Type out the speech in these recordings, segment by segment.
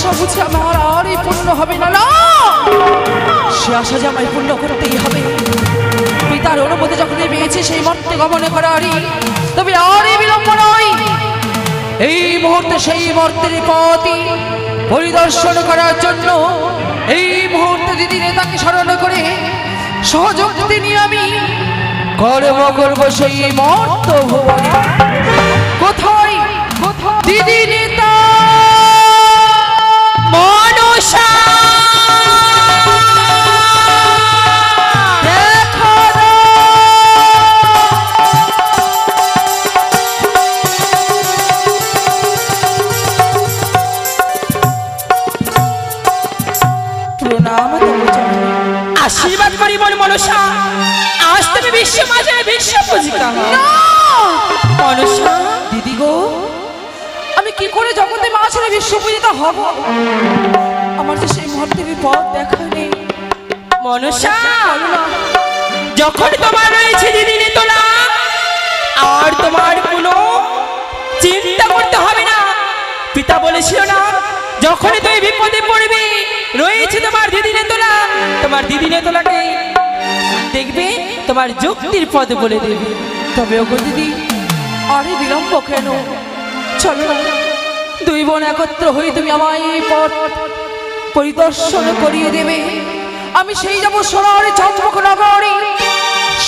আশা বুঝে আমার আর এই পূর্ণ হবে না। না, সে আশা যে আমায় পূর্ণ করতেই হবে। পিতার অনুমতি যখন পেয়েছি সেই মর্তে গমনে করারই, তবে আর এই বিলম্ব নয়। এই মুহূর্তে সেই মর্তের পথই পরিদর্শন করার জন্য এই মুহূর্তে দিদি নেতাকে স্মরণ করে সহযোগিতা নিয়ে আমি কর্ম করব সেই মর্ত ভুবনে। কোথায় দিদি নেতা মনসা আশীর্বাদ করি মন মনসা, আজ তুমি বিশ্ব মাঝে বিশ্ব পূজিকা। মনসা দিদি গো, আমি কি করে জগতে মা ছেড়ে বিশ্ব পূজিতা হব? আমার তো সেই মুহূর্তে পথ দেখা নেই। মনসা যখন তোমার রয়েছে দিদি তোলা, আর তোমার কোনো চিন্তা করতে হবে না। পিতা বলেছিল না, যখনই তুমি বিপদে পড়বে রয়েছে তোমার দিদি তোলা, তোমার দিদি তোলাকে দেখবে তোমার যুক্তির পদ বলে দেবে। তবে ওগো দিদি, আরে বিলম্ব কেন? চলো না, দুই বোন একত্র হয়ে তুমি আমায় এই পথ পরিদর্শন করিয়ে দেবে। আমি সেই যাবো সোনারে চম্পকনগরী,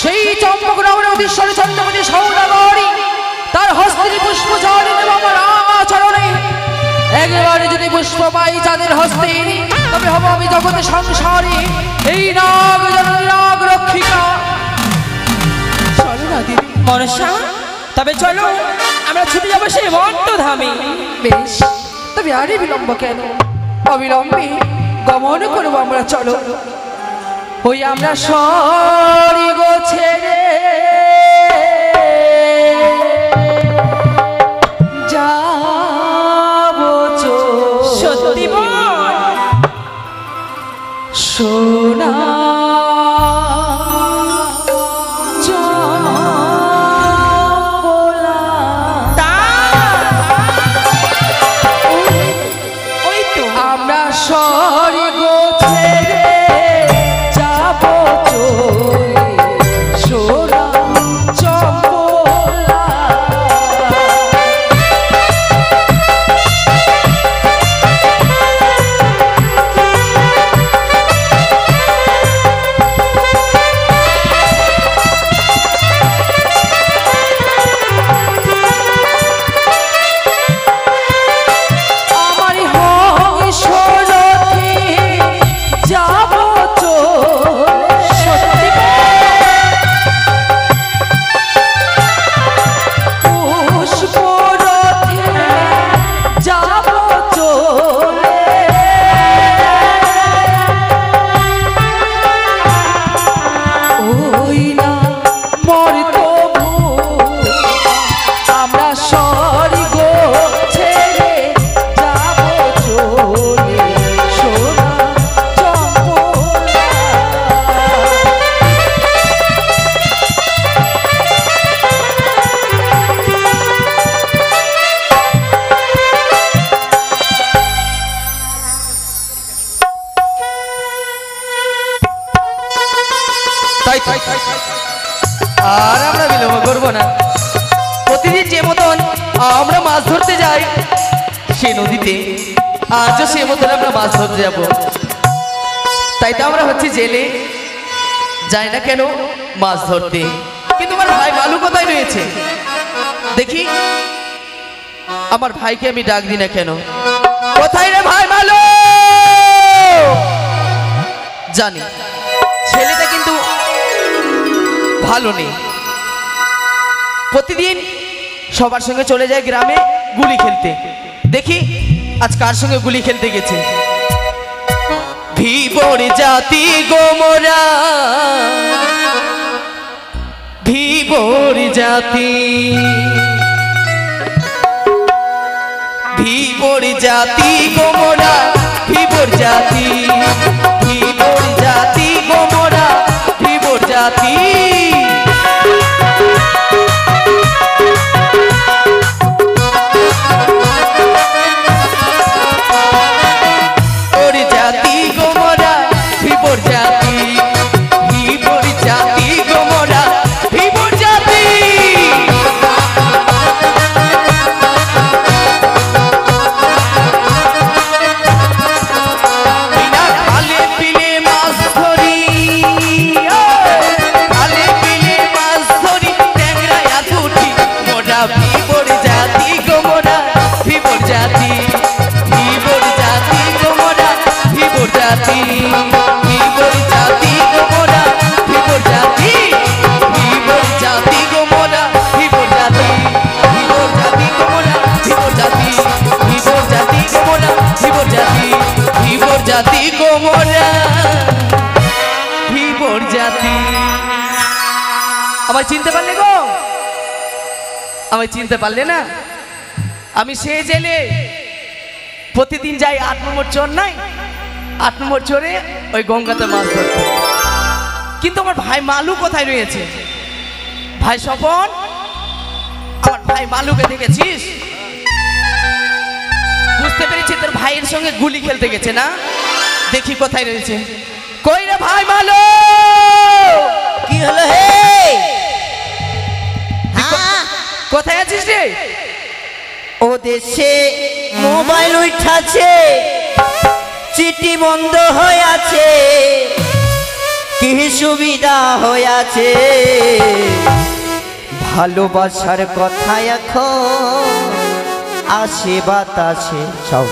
সেই চম্পকনগরের অধীশ্বরে চন্দ্রমণি সৌদাগরী, তার হস্তে পুষ্প চরণে নেব আমার আচরণে। একবারে যদি পুষ্প পাই চাঁদের হস্তে, তবে হব আমি জগতে সংসারে এই নাগ নাগ রক্ষিকা। চলো না দিদি। মনসা তবে চলো, আমরা ছুটে যাবো সেই মর্ত ধামে। বেশ, তবে আরে বিলম্ব কেন? অবিলম্বে গমন করবো আমরা। চলো, ওই আমরা স্বর্গ ছেড়ে যাবো। সত্যি বল সোনা আমরা স্বর্গ ছেড়ে যাবো চলে, সোনা চম্পলা। আর আমরা বিলম্ব করবো না। প্রতিদিন যে মতন আমরা মাছ ধরতে যাই সে নদীতে, আজও সে মতন আমরা মাছ ধরতে যাব। তাই তো আমরা হচ্ছে জেলে, যাই না কেন মাছ ধরতে। কিন্তু আমার ভাই মালু কোথায় রয়েছে? দেখি আমার ভাইকে আমি ডাক দিই না কেন। কোথায় রে ভাই মালু? জানি ছেলেটা কিন্তু ভালো নেই, প্রতিদিন সবার সঙ্গে চলে যায় গ্রামে গুলি খেলতে। দেখি আজ কার সঙ্গে গুলি খেলতে গেছে। ভিবর জাতি গোমরা, ভিবর জাতি, ভিবর জাতি গোমরা, ভিবর জাতি, ভিবর জাতি গোমরা, ভিবর জাতি। আমায় চিনতে পারলে গো? আমায় চিনতে পারলে না? আমি সে জেলে প্রতিদিন যাই 8 নম্বর চর নাই, 8 নম্বর চরে ওই গঙ্গাতে মাছ ধরতে। কিন্তু আমার ভাই মালু কোথায় রয়েছে? ভাই স্বপন, আমার ভাই মালুকে দেখেছিস? বুঝতে পেরেছি তোর ভাইয়ের সঙ্গে গুলি খেলতে গেছে না? দেখি কোথায় রয়েছে। কই রে ভাই মালু? কি হলো হে? কোথায় আছিস রে? ও দেশে মোবাইল উঠাছে, চিঠি বন্ধ হয়ে আছে, কি সুবিধা হয়ে আছে, ভালোবাসার কথা এখন আসে বাতাসে। সব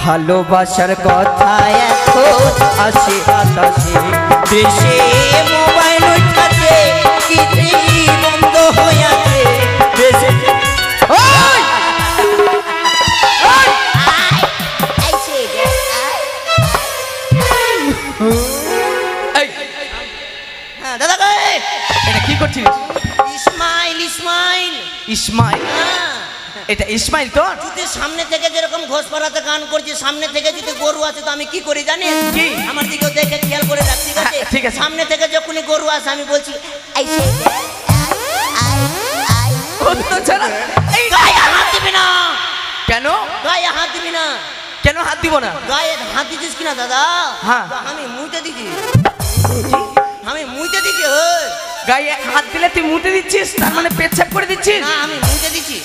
ভালোবাসার কথা এখন আসে বাতাসে, দেশে মোবাইল উঠাছে, চিঠি বন্ধ হয়ে আছে, দেশে এটা কি করছিস? ইসমাইল ইসমাইল ইসমাইল? এটা ইসমাইল তোর? যদি সামনে থেকে যেরকম ঘোষপাড়াতে গান করছি, সামনে থেকে যদি গরু আছে তো আমি কি করি জানিস? কি? আমার দিকেও দেখে খেয়াল করে রাখ, ঠিক আছে? ঠিক আছে। সামনে থেকে যখনই গরু আসে আমি বলছি গায়ে হাত দিবি না। কেন? গায়ে হাত দিবি না। কেন হাত দিব না? গায়ে হাত দিছিস কিনা দাদা? হ্যাঁ। আমি মুইতে দিছি, আমি মুইতে দিছি। গায়ে হাত দিলে তুই মুতে দিচ্ছিস, তার মানে পেচ্ছাপ করে দিচ্ছিস? না, আমি মুইতে দিছি।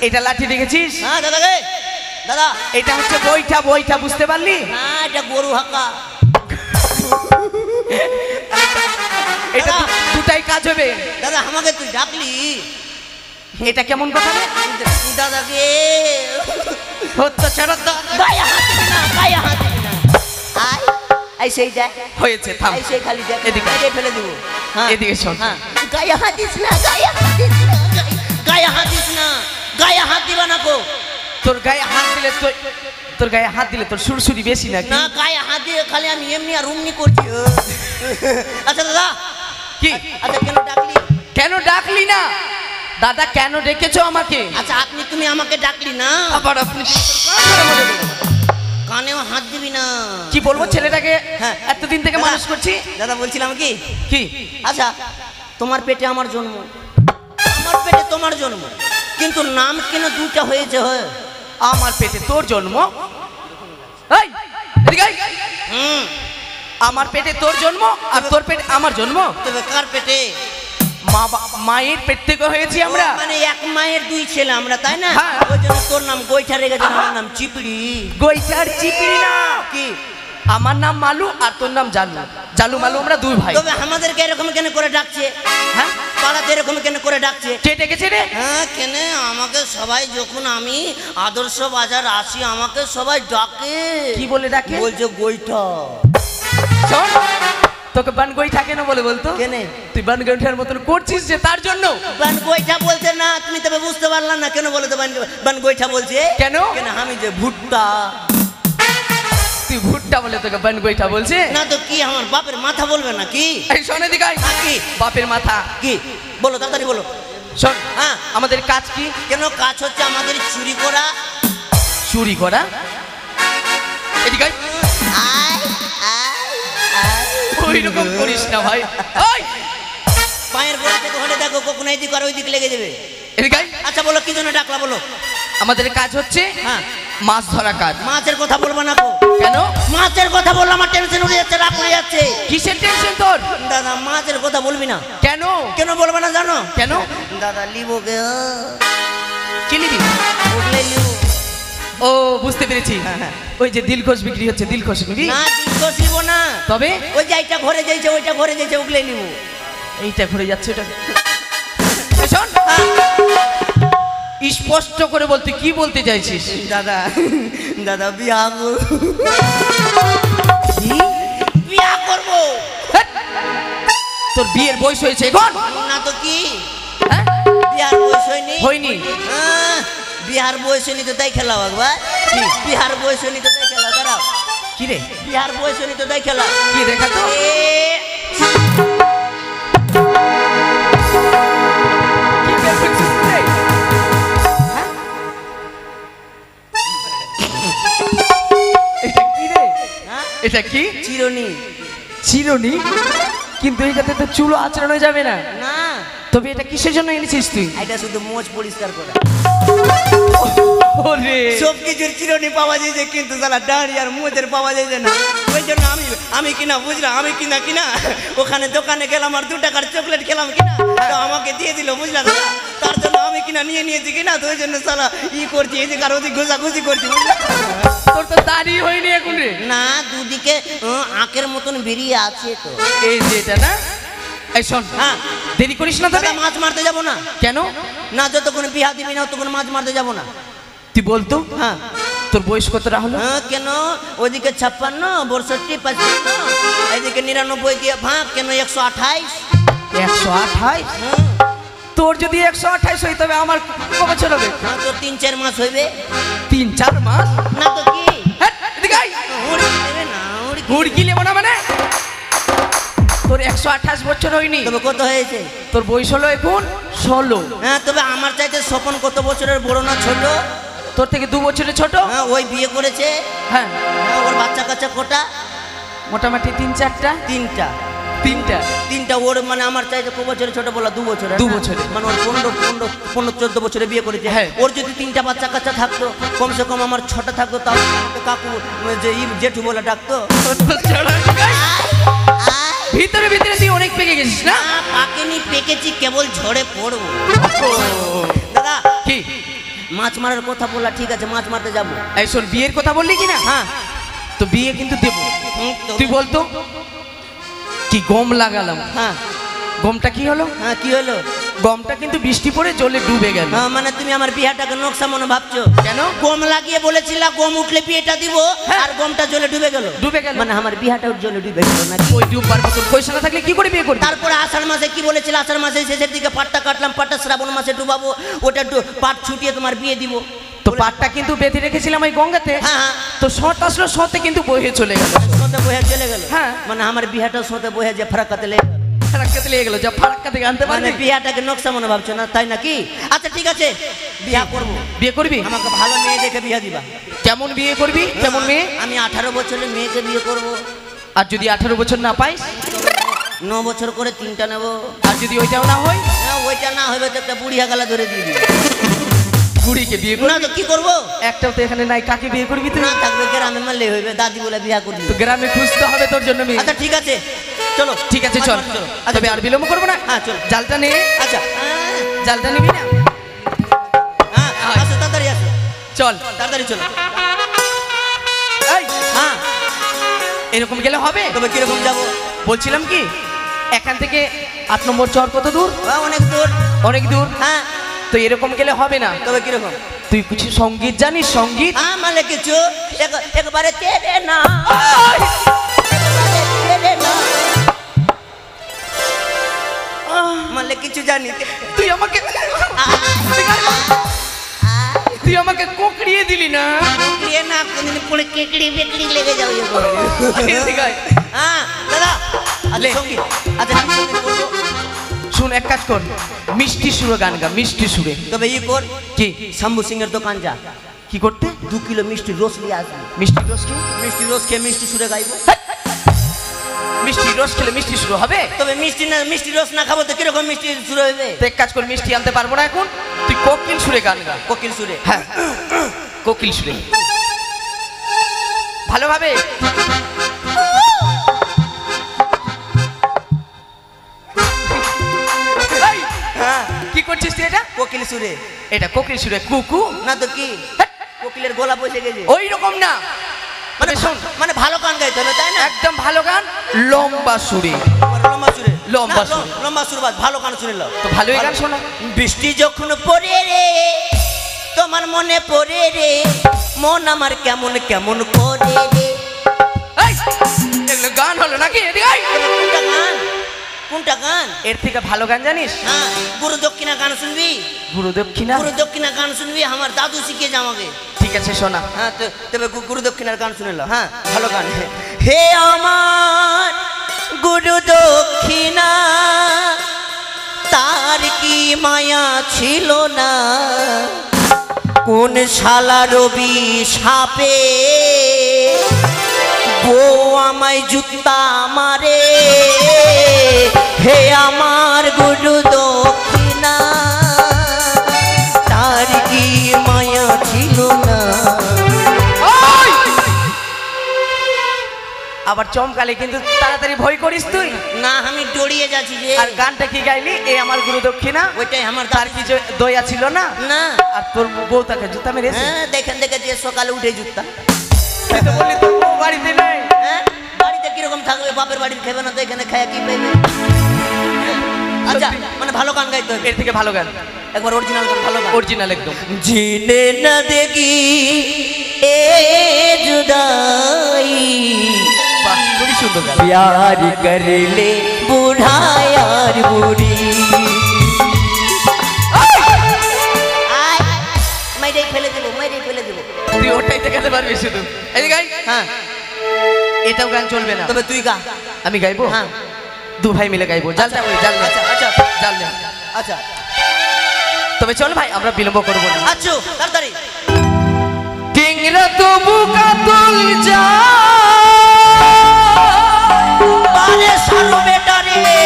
এটা লাঠি দেখেছিস? হ্যাঁ দাদা গে, দাদা এটা হচ্ছে বইটা, বইটা বুঝতে পারলি? না, এটা গরু হাঁকা। এটা দুটাই কাজ হবে। দাদা আমাকে তুই ডাকলি, এটা কেমন কথা রে? দাদাকে হচ্ছে ছাড়া তো গায়ে হাত দিবি না, গায়ে হাত দিবি না। আয় আই সেই যা হয়েছে, থাম। আই সেই খালি যা, এদিকে। এদিকে ফেলে দেবো। হ্যাঁ এদিকে শোন। হ্যাঁ, গায়ে হাত দিস না, গায়ে হাত দিস না, গায়ে হাত দিস না, গায়ে হাত দিবা না কো। তোর গায়ে হাত দিলে তোর গায়ে হাত দিলে তোর সুরসুরি বেশি নাকি? না, গায়ে হাত দিয়ে খালি আমি এমনি আর রুমনি করছি। আচ্ছা দাদা, কি? আচ্ছা কেন ডাকলি? কেন ডাকলি না? দাদা কেন ডেকেছো আমাকে? আচ্ছা তুমি আমাকে ডাকলি না, আবার আপনি কানেও হাত দিবি না। কি বলবো ছেলেটাকে? হ্যাঁ। এতদিন থেকে দাদা, মানুষ করছি। দাদা বলছিলাম কি, কি? আচ্ছা তোমার পেটে আমার জন্ম, আমার পেটে তোমার জন্ম, কিন্তু নাম কেন দুটা হয়েছে? আমার পেটে তোর জন্ম? এই, এদিকে আয়। আমার পেটে তোর জন্ম আর তোর পেটে আমার জন্ম? তবে কার পেটে? মায়ের পেট থেকে হয়েছি আমরা। মানে এক মায়ের দুই ছেলে আমরা, তাই না? হ্যাঁ। ওই জন্য তোর নাম গোইঠা রেখেছে, আমার নাম চিপড়ি। গোইচার চিপড়ি না। কি? আমার নাম মালু আর তোর নাম জালু। জালু মালু আমরা দুই ভাই। তবে আমাদেরকে এরকম কেন করে ডাকছে? হ্যাঁ, পাড়াতে এরকম কেন করে ডাকছে? কে ডেকেছে রে? হ্যাঁ, কেন আমাকে সবাই, যখন আমি আদর্শ বাজার আসি আমাকে সবাই ডাকে। কি বলে ডাকে? বলছে গোইঠা। শোন, তোকে বান গোইঠা কেন বলে বলতো? কেনে? তুই বান গোইঠার মতন করছিস যে, তার জন্য। বান গোইঠা বলতে না, তুমি তবে বুঝতে পারলাম না কেন বলে তো বান গোইঠা বলছে। কেন? কেন আমি যে ভুট্টা। তুই ভুট্টা বলে তোকে বান গোইঠা বলছে? না তো কি, আমার বাপের মাথা বলবে না কি? এই শোনে দিকাই, কি বাপের মাথা কি বলো, তাড়াতাড়ি বলো। শোন, হ্যাঁ, আমাদের কাজ কি? কেন কাজ হচ্ছে আমাদের চুরি করা। চুরি করা? এদিকে ওই রকম করিস না ভাই। ওই পায়ের গোড়া থেকে হলে দেখো, কখনো এই দিক আর ওই দিক লেগে যাবে। এদিকে আচ্ছা বলো, কি জন্য ডাকলা বলো। আমাদের কাজ হচ্ছে হ্যাঁ, মাছ ধরা কাজ। মাছের কথা বলবো না গো। কেন? মাছের কথা বললে আমার টেনশন উঠে যাচ্ছে, রাগ উঠে যাচ্ছে। কিসের টেনশন তোর? দাদা মাছের কথা বলবি না। কেন? কেন বলবো না জানো? কেন? দাদা লিবো গে, কি নিবি? ওগুলো লিবো। ও বুঝতে পেরেছি, ওই যে দিলখোশ বিক্রি হচ্ছে, দিলখোশ নিবি? না, দিলখোশ লিবো না। তবে ওই যে এইটা ঘরে যাইছে, ওইটা ঘরে যাইছে, ওগুলো লিবো। এইটা ঘুরে যাচ্ছে, ওটা শোন, স্পষ্ট করে বলতে কি বলতে চাইছিস? দাদা, দাদা বিয়া বিয়া করবো। তোর বিয়ের বয়স হয়েছে এখন? না তো কি, হ্যাঁ? বিয়ার বয়স হয়নি। হয়নি? বিহার বয়স হয়নি তো তাই খেলাও একবার। কি? বিহার বয়স হয়নি তো তাই খেলা, দাঁড়াও। কি রে? বিহার বয়স হয়নি তো তাই খেলা। কি দেখা তো? এটা কি? চিরুনি। চিরুনি? কিন্তু এটাতে তো চুলো আঁচড়ানো যাবে না। না, তবে এটা কিসের জন্য এনেছিস তুই? এটা শুধু মোচ পরিষ্কার করা। ওরে সব কিছুর চিরুনি পাওয়া যায় যে, কিন্তু সালা দাড়ি আর মোচের পাওয়া যায় যে না। ওই জন্য আমি কিনা বুঝলাম, আমি কিনা ওখানে দোকানে গেলাম আর 2 টাকার চকলেট খেলাম কিনা, তো আমাকে দিয়ে দিল, বুঝলা দাদা। তার জন্য আমি কিনা নিয়েছি কিনা, তো ওই জন্য সালা করছি, এই যে কারো ঘুষাঘুষি করছি, বুঝলা। তোর তো দাড়ি হয়নি এখন রে। না, দুদিকে আঁকের মতন বেরিয়ে আছে তো। এই যে এটা না, এই শোন, হ্যাঁ, দেরি করিস না তবে। দাদা মাছ মারতে যাবো না। কেন? না, যতক্ষণ বিহা দিবি না ততক্ষণ মাছ মারতে যাবো না। তুই বলতো হ্যাঁ, তোর বয়স কতটা হলো? হ্যাঁ, কেন? ওইদিকে 56, 62, 55, এইদিকে 99 দিয়ে ভাগ, কেন 128? 128? তোর যদি 128 হয় তবে আমার ক বছর হবে? হ্যাঁ, তো 3-4 মাস হইবে। 3-4 মাস? না তো কি? হ্যাঁ, এদিকে আয়। হুড়কি দেবে না, হুড়কি। হুড়কি নেবো না মানে? তোর 128 বছর হয়নি, তবে কত হয়েছে? তোর বয়স হলো এখন 16। হ্যাঁ, তবে আমার চাইতে স্বপন কত বছরের বড় না ছোট? তোর থেকে 2 বছরের ছোট। হ্যাঁ, ওই বিয়ে করেছে। হ্যাঁ, হ্যাঁ, ওর বাচ্চা কাচ্চা কটা? মোটামুটি 3-4টা। 3টা। 3টা। ওর মানে আমার চাইতে কত বছরের ছোট বলা? 2 বছরের। 2 বছরের। মানে ওর 15-14 বছরে বিয়ে করেছে। হ্যাঁ। ওর যদি 3টা বাচ্চা কাচ্চা থাকতো, কমসে কম আমার 6টা থাকতো, তাও আমাকে কাকু যে জেঠু বলে ডাকতো। ভিতরে ভিতরে তুই অনেক পেকে গেছিস না? পাকেনি, পেকেছি, কেবল ঝড়ে পড়বো। দাদা কি? মাছ মারার কথা বললা, ঠিক আছে, মাছ মারতে যাবো। এই শোন, বিয়ের কথা বললি কি না? হ্যাঁ, তো বিয়ে কিন্তু দেবো। তো- তুই বলতো কি গম লাগালাম, হ্যাঁ, গমটা কি হলো? হ্যাঁ, কি হলো? গমটা কিন্তু বৃষ্টি পড়ে জলে ডুবে গেল। হ্যাঁ, মানে তুমি আমার বিয়াটাকে নকশা মনে ভাবছো? কেন? গম লাগিয়ে বলেছিলা গম উঠলে বিয়েটা দিব, হ্যাঁ। আর গমটা জলে ডুবে গেল। ডুবে গেল। মানে আমার বিয়াটাও জলে ডুবে গেল নাকি? ওই ডুববার মতন পয়সা না থাকলে কি করে বিয়ে করবি? তারপরে আষাঢ় মাসে কি বলেছিল? আষাঢ় মাসে শেষের দিকে পাটটা কাটলাম, পাটটা শ্রাবণ মাসে ডুবাবো, ওটা পাট ছুটিয়ে তোমার বিয়ে দিব। তো পাটটা কিন্তু বেঁধে রেখেছিলাম ওই গঙ্গাতে। হ্যাঁ, হ্যাঁ। তো শর্ট আসলো, শর্টে কিন্তু বয়ে চলে গেল। সোতে বহে চলে গেল। হ্যাঁ। মানে আমার বিয়াটাও সোতে বহে যে ফারাক্কাতে লেগে গেল। ফারাক্কাতে লেগে গেল, যা ফারাক্কা থেকে আনতে মানে পারবি? বিয়াটাকে নকশা মনে ভাবছো না, তাই নাকি? আচ্ছা ঠিক আছে, বিয়া করব। বিয়ে করবি? আমাকে ভালো মেয়ে দেখে বিয়া দিবা। কেমন বিয়ে করবি? কেমন মেয়ে? আমি 18 বছরের মেয়েকে বিয়ে করব। আর যদি 18 বছর না পাইস? 9 বছর করে 3টা নেব। আর যদি ওইটাও না হয়? হ্যাঁ, ওইটা না হবে তো একটা বুড়িয়া গালা ধরে দিয়ে দিবি। বুড়িকে বিয়ে না করবি? তো কি করবো? একটাও তো এখানে নাই, কাকে বিয়ে করবি তুই? না থাকবে গ্রামে মারলে হইবে, দাদি বলে বিয়া করবি। তো গ্রামে খুঁজতে হবে তোর জন্য মেয়ে। আচ্ছা ঠিক আছে, চলো। ঠিক আছে, চল। আচ্ছা, তবে আর বিলম্ব করবো না। হ্যাঁ, চল। জালটা নে। আচ্ছা, জালটা নিবি না? হ্যাঁ, আসো তাড়াতাড়ি আসো, চল। তাড়াতাড়ি চলো। এই, হ্যাঁ, এরকম গেলে হবে? তবে কিরকম যাবো? বলছিলাম কি, এখান থেকে 8 নম্বর চর কত দূর? অনেক দূর। অনেক দূর। হ্যাঁ, তো এরকম গেলে হবে না। তবে কিরকম? তুই কিছু সঙ্গীত জানিস? সঙ্গীত? হ্যাঁ, মানে কিছু একবারে তেরে না, আয়! তেরে না, মানে কিছু জানি। তুই আমাকে তুই আমাকে কোকড়িয়ে দিলি না? দিয়ে না কোনদিন পড়ে কেকড়ি বেকড়ি লেগে যাবে। এদিকে আয়। হ্যাঁ দাদা, আচ্ছা লে। সঙ্গীত, আচ্ছা কি সঙ্গীত করবো? শুন, এক কাজ কর, মিষ্টি সুরে গান গা, মিষ্টি সুরে। তবে ই কর, কি? শম্ভু সিং এর দোকান যা, কি করতে? 2 কিলো মিষ্টি রস নিয়ে আসবি। মিষ্টি রস কি? মিষ্টি রস খেয়ে মিষ্টি সুরে গাইবো। মিষ্টি রস খেলে মিষ্টি শুরু হবে? তবে মিষ্টি রস না খাবো তো কিরকম মিষ্টি সুরে হইবে? তো এক কাজ কর, মিষ্টি আনতে পারবো না এখন, তুই কোকিল সুরে গান গা। কোকিল সুরে? হ্যাঁ, কোকিল সুরে ভালোভাবে। এই, হ্যাঁ, কি করছিস তুই এটা? কোকিল সুরে। এটা কোকিল সুরে। কুকু? না তো কি, কোকিলের গলা বসে গেছে। ওই রকম না, মানে শোন, মানে ভালো গান গাইতে হবে তাই না? একদম ভালো গান, লম্বা সুরে। লম্বা সুরে? লম্বা না, সুরে। লম্বা সুর বাদ, ভালো গান শুনে নাও। তো ভালোই গান শোনা। বৃষ্টি যখন পড়ে রে, তোমার মনে পড়ে রে, মন আমার কেমন কেমন করে রে। এই, এগুলো গান হলো নাকি? এদিকে আয়। কোনটা গান? কোনটা গান? এর থেকে ভালো গান জানিস? হ্যাঁ, গুরু দক্ষিণা গান শুনবি? গুরু দক্ষিণা? গুরু দক্ষিণা গান শুনবি, আমার দাদু শিখিয়েছে আমাকে। ঠিক আছে, শোনা। হ্যাঁ, তবে গুরু দক্ষিণার গান শুনে নাও। হ্যাঁ, ভালো গান। হে আমার গুরু দক্ষিণা, তার কি মায়া ছিল না, কোন শালা রবি সাপে বউ আমায় জুতা মারে, হে আমার গুরু দক্ষিণা, তার কি মায়া ছিল না। আবার চমকালে কিন্তু তাড়াতাড়ি ভয় করিস তুই। না আমি ডরিয়ে যাচ্ছি যে। আর গানটা কি গাইলি? এ আমার গুরু দক্ষিণা, ওইটাই আমার তার কি দয়া ছিল না? না। আর তোর বউ তাকে জুতা মেরেছে? হ্যাঁ দেখেন দেখে যে সকালে উঠে জুতা। তুই তো বললি তোর বউ বাড়িতে নেই। হ্যাঁ বাড়িতে কিরকম থাকবে, বাপের বাড়ির খেবে না তো এখানে খায়া কি পাইবে। আচ্ছা মানে ভালো গান গাইতে হবে। এর থেকে ভালো গান একবার অরিজিনাল গান, ভালো গান অরিজিনাল একদম। जीने न देगी ए जुदाई, বাহ খুবই সুন্দর গান। प्यार कर ले बूढ़ा यार बूढ़ी। मेरे फेले देबो, मेरे फेले देबो। তুই ওটাই দেখাতে পারবি শুধু। এই যে গাই। হ্যাঁ এটাও গান চলবে না, তবে তুই গা। আমি গাইবো। হ্যাঁ দু ভাই মিলে গাইবো। জালটা বলি, জাল। আচ্ছা আচ্ছা জাল নে। আচ্ছা তবে চল ভাই আমরা বিলম্ব করবো না। আচ্ছা তাড়াতাড়ি। টিংরা তবু কাতল যা আরে সালু বেটা রে,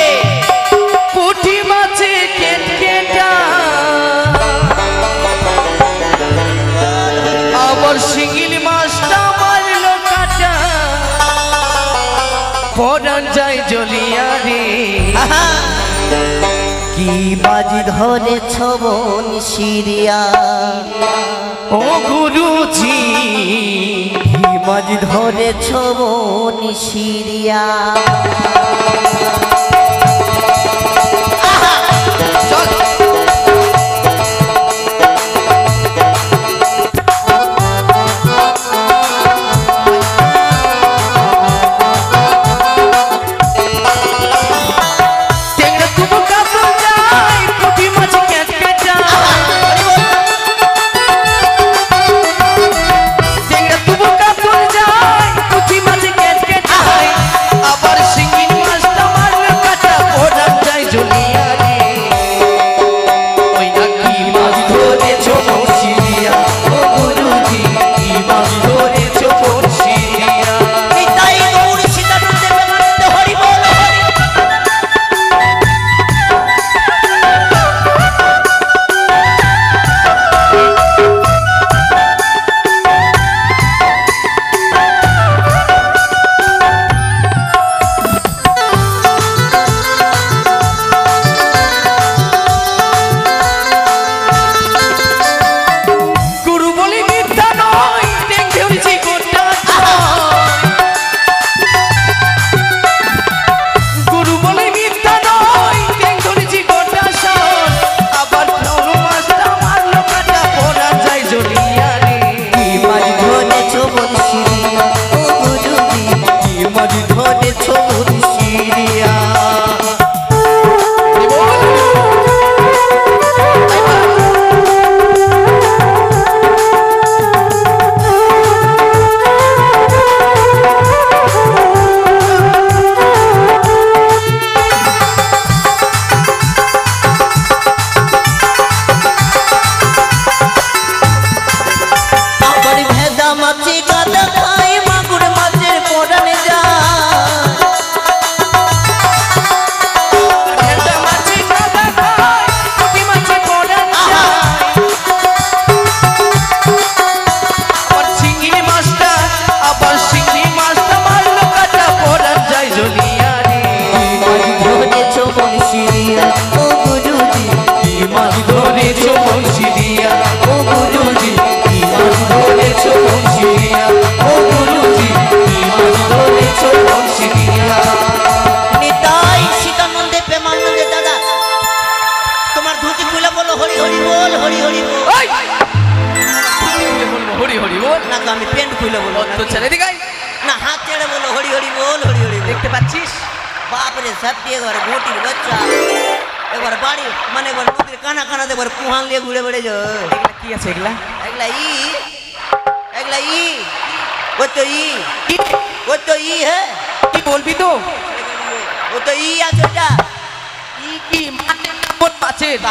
পুঁটি মাছে কেটকেটা, আবার শিঙিল মাছটা মারলো কাটা, পরান যায় জ্বলিয়া রে। কি বাজি ধরে ছবন সিরিয়া, ও গুরুজি কি বাজি ধরে ছবন সিরিয়া। চল।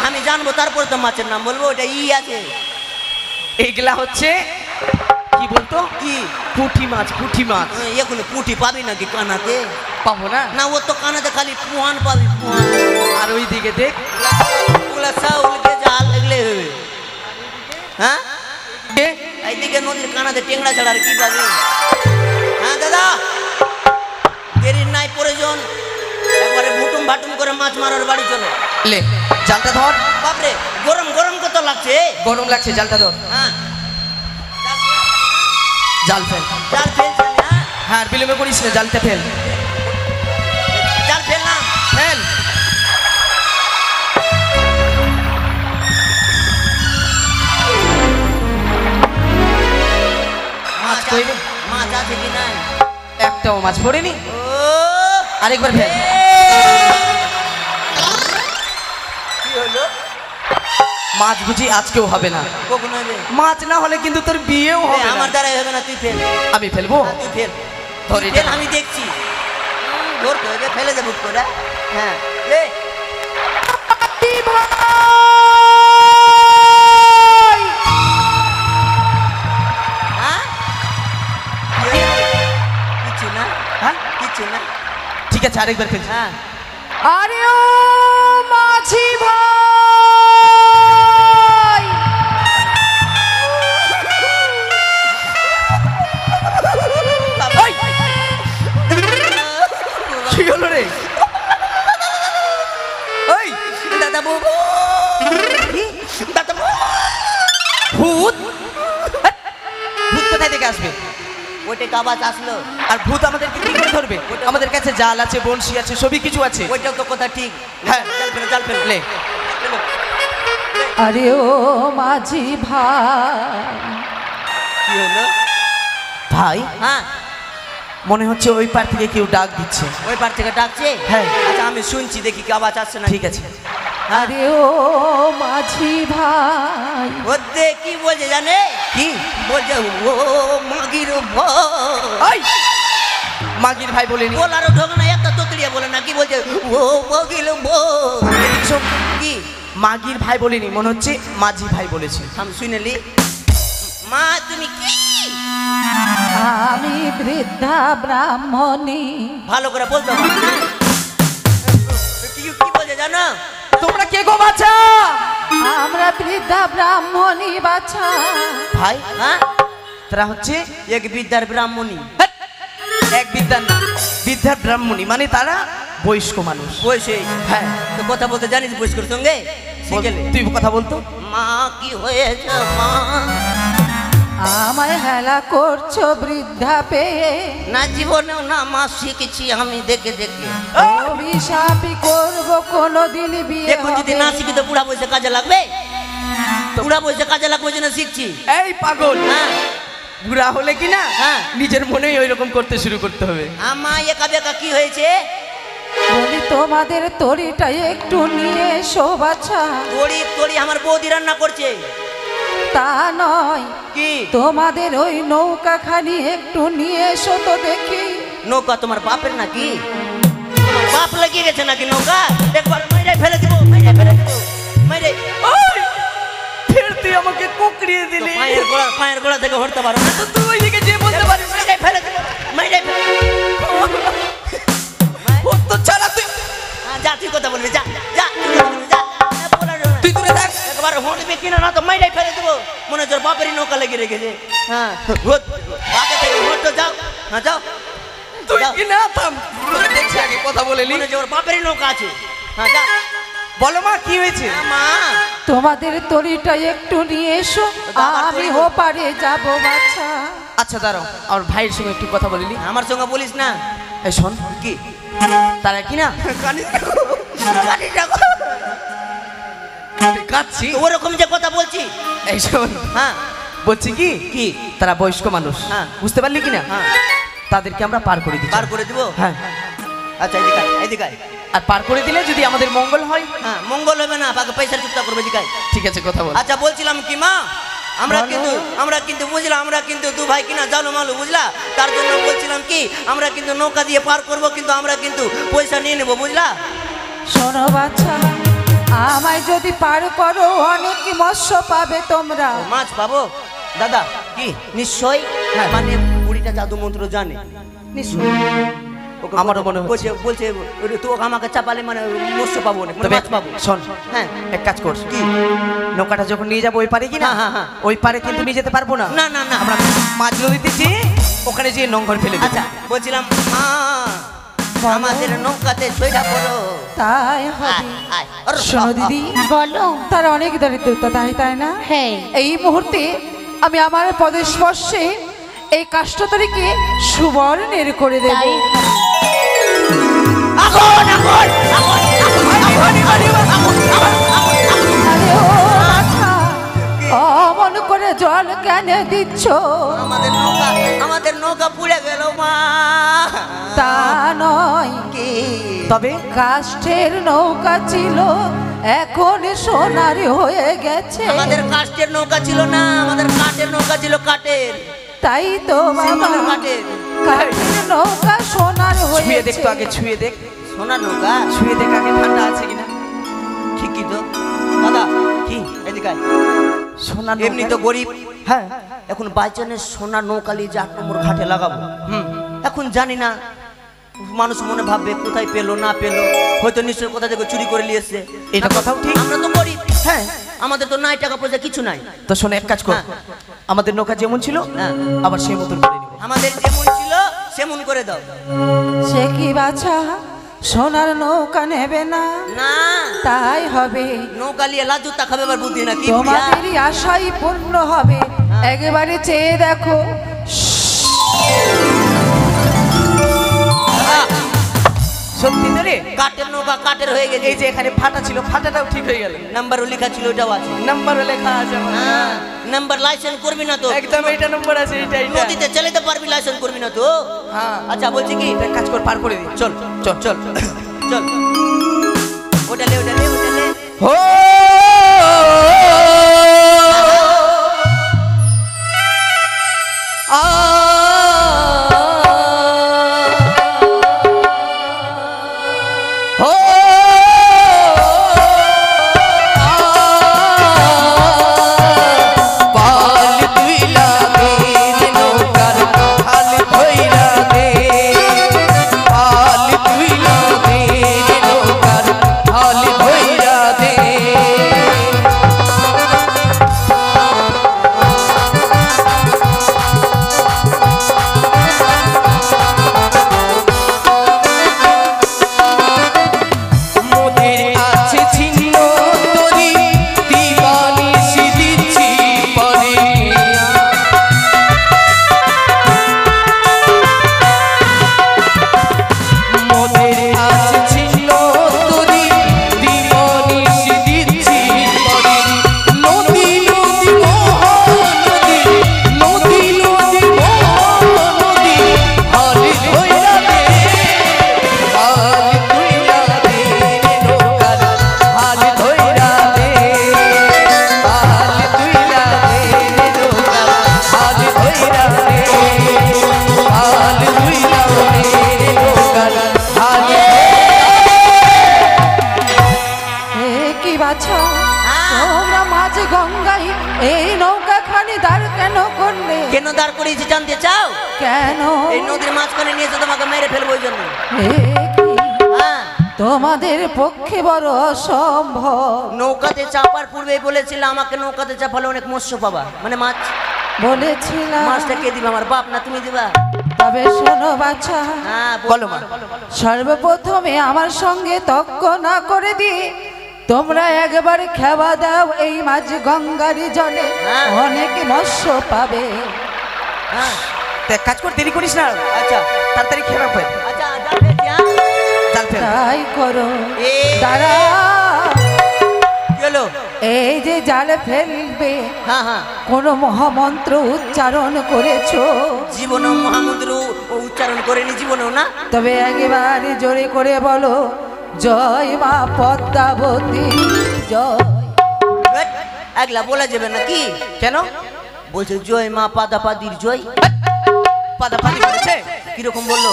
আমি জানবো তারপর তো মাছের নাম বলবো। ওটা ই আছে, এগুলা হচ্ছে কি বলতো? কি পুঁটি মাছ, পুঁটি মাছ এখন পুঁটি পাবি নাকি কানাতে? পাবো না। না, ও তো কানাতে খালি পুয়ান পাবি, পুয়ান। আর ওই দিকে দেখ, ওগুলা চাউলকে জাল লাগলে হবে। হ্যাঁ, এ, এইদিকে নদীর কানাতে টেংরা ছাড়া আর কি পাবি? হ্যাঁ দাদা, দেরির নাই প্রয়োজন, একবারে ভুটুম ভাটুম করে মাছ মারার বাড়ি চলো। লে জালটা ধর। বাপরে, গরম গরম কত লাগছে। গরম লাগছে, জালটা ধর। হ্যাঁ, জাল ফেল। জাল ফেলছেন? হ্যাঁ, হ্যাঁ, আর বিলম্ব করিস না, জালটা ফেল। জাল ফেললাম। ফেল। মাছ কই রে? মাছ আছে কি নাই? একটাও মাছ পড়েনি। ও আরেকবার ফেল। কি হলো? মাছ বুঝি আজকেও হবে না। কখন হবে? মাছ না হলে কিন্তু তোর বিয়েও হবে না। আমার দ্বারাই হবে না, তুই ফেল। আমি ফেলবো। হ্যাঁ, তুই ফেল। ধর তুই এটা। ফেল, আমি দেখছি। ধরতে হবে, ফেলে দেবো করে। হ্যাঁ, লে। হ্যাঁ? কি হলো? কিচ্ছু না, হ্যাঁ, কিচ্ছু না। ঠিক আছে, আরেকবার ফেল। হ্যাঁ, আরে ও মাঝি ভাই, ওই, কি হলো রে? ওই দাদা বাবু, দাদা বাবু। ভূত, ভূত কোথায় থেকে আসবে? ওইটা আওয়াজ আসলো। আর ভূত আমাদেরকে কি করে ধরবে? আমাদের কাছে জাল আছে, বড়শি আছে, সবই কিছু আছে। ওইটাও তো কথা ঠিক। হ্যাঁ। জাল ফেলো, জাল ফেলো। লে, ফেলো। আরে ও মাঝি ভাই, কি হলো? ভাই, হ্যাঁ, মনে হচ্ছে ওই পার থেকে কেউ ডাক দিচ্ছে। ওই পার থেকে ডাকছে। হ্যাঁ। আচ্ছা, আমি শুনছি, দেখি কি আওয়াজ আসছে না। ঠিক আছে। আরে ও মাঝি ভাই, ওতে কি বলছে জানে? কি বলছে ও মাগির ভাই। ওই মাগির ভাই বলেনি। বলারও ঢোক না, একটা তোতড়িয়া বলে না, কি বলছে ও মাগির এদিকে শোন, কি? মাগির ভাই বলেনি, মনে হচ্ছে মাঝি ভাই বলেছে। আমি শুনেলি। মা তুমি কি? আমি বৃদ্ধা ব্রাহ্মণী। ভালো করে বলতে হবে। কি কি বলছে জানো? তোমরা কে গো বাচ্চা? আমরা বৃদ্ধা ব্রাহ্মণী বাছা। ভাই, হ্যাঁ, তারা হচ্ছে এক বিদ্যার ব্রাহ্মণী। এক বিদ্যার না, বিদ্যার ব্রাহ্মণী, মানে তারা বয়স্ক মানুষ। বয়সে। হ্যাঁ, তো কথা বলতে জানিস বয়স্কর সঙ্গে? শিখেলে। তুই কথা বলতো। মা কি হয়েছে মা? আমায় হেলা করছো বৃদ্ধা পেয়ে, না জীবনেও না মা শিখেছি আমি দেখে দেখে। অভিশাপই করবো কোনোদিন বিয়ে দেখুন যদি হবে না শিখি তো বুড়া বয়সে কাজে লাগবে। বুড়া বয়সে কাজে লাগবে জন্য শিখছি। এই পাগল, হ্যাঁ, বুড়া হলে কি না হ্যাঁ। নিজের মনেই ওই রকম করতে শুরু করতে হবে। আমা একা বেকা কি হয়েছে? বলি তোমাদের তরিটা একটু নিয়ে এসো বাছা। তড়ি তড়ি আমার বৌদি রান্না করছে। তা নয়, কি তোমাদের ওই নৌকাখানি একটু নিয়ে এসো তো দেখি। নৌকা তোমার বাপের নাকি? তোমার বাপ লাগিয়ে গেছে নাকি নৌকা? একবার মাইরে ফেলে দিব, মাইরে ফেলে দিব, মাইরে। ওই, ফের তুই আমাকে কুকড়িয়ে দিলি। পায়ের গোড়া থেকে হরতে পারো না? তো তুই ওইদিকে যে বলতে পারিস। মাইরে ফেলে দিব, মাইরে ফেলে দিব। ও তো ছাড়া তুই, হ্যাঁ, যা তুই কথা বলবি, যা যা তুই কথা বলবি, যা। তুই দূরে থাক। একবার হরবে কিনা না তো মাইরে ফেলে দেবো। মনে হচ্ছে ওর বাপেরই নৌকা লেগে রেখেছে। হ্যাঁ, বাপে থেকে হরতে যাও। হ্যাঁ, যাও। তুই যাও। কি না থাম, তোরে দেখছি আগে কথা বলে নি। মনে হচ্ছে ওর বাপেরই নৌকা আছে। হ্যাঁ, যা। বলো মা, কি হয়েছে? মা, তোমাদের তরিটা একটু নিয়ে এসো, বাবার আমি তরি- ওপারে যাব বাছা। আচ্ছা দাঁড়াও, আমার ভাইয়ের সঙ্গে একটু কথা বলিনি। আমার সঙ্গে বলিস না। এই শোন, কি? তারা কি না কাচ্ছি। তো ওরকম যে কথা বলছি। এই শোন, হ্যাঁ, বলছি কি কি? তারা বয়স্ক মানুষ, হ্যাঁ। বুঝতে পারলি কি না? হ্যাঁ, তাদেরকে আমরা পার করে দিচ্ছি। বার করে দিব। হ্যাঁ, আচ্ছা, এদিকে আয়, এদিকে আয়। আর পার করে দিলে যদি আমাদের মঙ্গল হয়। হ্যাঁ, মঙ্গল হবে না, বাকি পয়সার চুক্তা করবে, এদিকে আয়। ঠিক আছে, কথা বল। আচ্ছা, বলছিলাম কি মা, আমরা বলো। কিন্তু বুঝলা, আমরা কিন্তু দু ভাই কিনা জালো মালু, বুঝলা? তার জন্য বলছিলাম কি, আমরা কিন্তু নৌকা দিয়ে পার করব, কিন্তু আমরা কিন্তু পয়সা নিয়ে নেবো, বুঝলা? শোনো বাছা, আমায় যদি পার করো অনেক মৎস্য পাবে তোমরা। মাছ পাবো? দাদা কি নিশ্চয় হ্যাঁ। মানে বুড়িটা জাদু মন্ত্র জানে নিশ্চয় ওকে আমারও মনে হচ্ছে। বলছে বলছে তো আমাকে চাপালে মানে মৎস্য পাবো না মানে তবে মাছ পাবো শোন হ্যাঁ এক কাজ কর কি নৌকাটা যখন নিয়ে যাবো ওই পারে কি না হ্যাঁ, হ্যাঁ, হ্যাঁ। ওই পারে কিন্তু নিয়ে যেতে পারবো না না না না আমরা মাঝ নদীতে যেয়ে ওখানে যেয়ে নোংর ফেলে দেবো আচ্ছা বলছিলাম আমাদের নৌকাতে ছয়টা পড়ো তাই হবে আয়, আয়। শোনো দিদি, বলো তার অনেক দারিদ্রতা তাই না? হ্যাঁ এই মুহূর্তে আমি আমার পদের স্পর্শে এই কাষ্ঠতরীকে সুবর্ণের করে দেব। তাই আরে ও আচ্ছা, অমন করে জল কেন দিচ্ছ? আমাদের নৌকা পুড়ে গেল মা তা নয়, কি তবে কাষ্ঠের নৌকা ছিল, এখন সোনার হয়ে গেছে। আমাদের কাঠের নৌকা ছিল না, আমাদের কাঠের নৌকা ছিল কাঠের। তাই তো বাবা, সেগুলো কাঠের। কাঠের নৌকা সোনার ছুঁয়ে দেখ হয়েছে। তো আগে ছুঁয়ে দেখ সোনার নৌকা ছুঁয়ে দেখ আগে ঠান্ডা আছে কিনা ঠিকই তো দাদা কি এদিকে আয়। সোনা এমনি তো গরিব, হ্যাঁ এখন বাইচানের সোনার নৌকা নিয়ে যে 8 নম্বর ঘাটে লাগাবো এখন জানি না মানুষ মনে ভাববে কোথায় পেলো না পেলো, হয়তো নিশ্চয় কোথা থেকে চুরি করে নিয়ে এসছে। এটা কথাও ঠিক। আমরা তো গরিব, হ্যাঁ আমাদের তো নাই টাকা পয়সা কিছু নাই। তো শোন এক কাজ কর হ্যাঁ। আমাদের নৌকা যেমন ছিল হ্যাঁ। আবার সেই মতন করে নিব আমাদের যেমন ছিল সেমন করে দাও। সে কি বাছা, সোনার নৌকা নেবে না? না তাই হবে, নৌকা নিয়ে লাজুতা খাবে আবার বুদ্ধি নাকি তোমাদেরই আশাই পূর্ণ হবে। একেবারে চেয়ে দেখো। সত্যি তো রে কাঠের নৌকা কাঠের হয়ে গেছে। এই যে এখানে ফাটা ছিল ফাটাটাও ঠিক হয়ে গেল নাম্বারও লেখা ছিল ওটাও আছে। নাম্বারও লেখা আছে আমার। হ্যাঁ নাম্বার লাইসেন্স করবি না তো একদম এটা নম্বর আছে এটা এটা নদীতে চালাতে পারবি, লাইসেন্স করবি না তো। হ্যাঁ আচ্ছা বলছি কি এক কাজ কর পার করে দি চল চল চল চল ওটা লে ওটা লে ওটা লে। হো বাছা, তোমরা মাঝ গঙ্গায় এই নৌকা খানি দাঁড় কেন করলে? কেন দাঁড় করিয়েছি জানতে চাও? কেন? এই নদীর মাঝখানে নিয়ে এসে তোমাকে মেরে ফেলবো ওই জন্য। এ কি? হ্যাঁ তোমাদের পক্ষে বড় অসম্ভব। নৌকাতে চাপার পূর্বেই বলেছিল আমাকে নৌকাতে চাপালে অনেক মৎস্য পাবা, মানে মাছ। বলেছিলাম, মাছটা কে দিবা? আমার বাপ না তুমি দিবা? তবে শোনো বাছা, হ্যাঁ বলো মা। সর্বপ্রথমে আমার সঙ্গে তর্ক না করে দিয়ে তোমরা একবার খেবা দাও এই মাঝ গঙ্গারি জলে, হ্যাঁ। অনেক মৎস্য পাবে। হ্যাঁ তো এক কাজ কর দেরি করিস না আচ্ছা তাড়াতাড়ি খেলা ফেল আচ্ছা যা ফেলছি, হ্যাঁ? জাল ফেল তাই করো। এ দাঁড়া, কি হলো? এই যে জালে ফেলবে হ্যাঁ হ্যাঁ কোন মহামন্ত্র উচ্চারণ করেছো? জীবনেও মহামন্ত্র উচ্চারণ করেনি, জীবনেও না। তবে একেবারে জোরে করে বলো, জয় মা পদ্মাবতী জয়। ধ্যাৎ, একলা বলা যাবে না কি? কেন বলছে জয় মা পাদাপাদির জয়। পাদাপাদি বলেছে কিরকম বললো?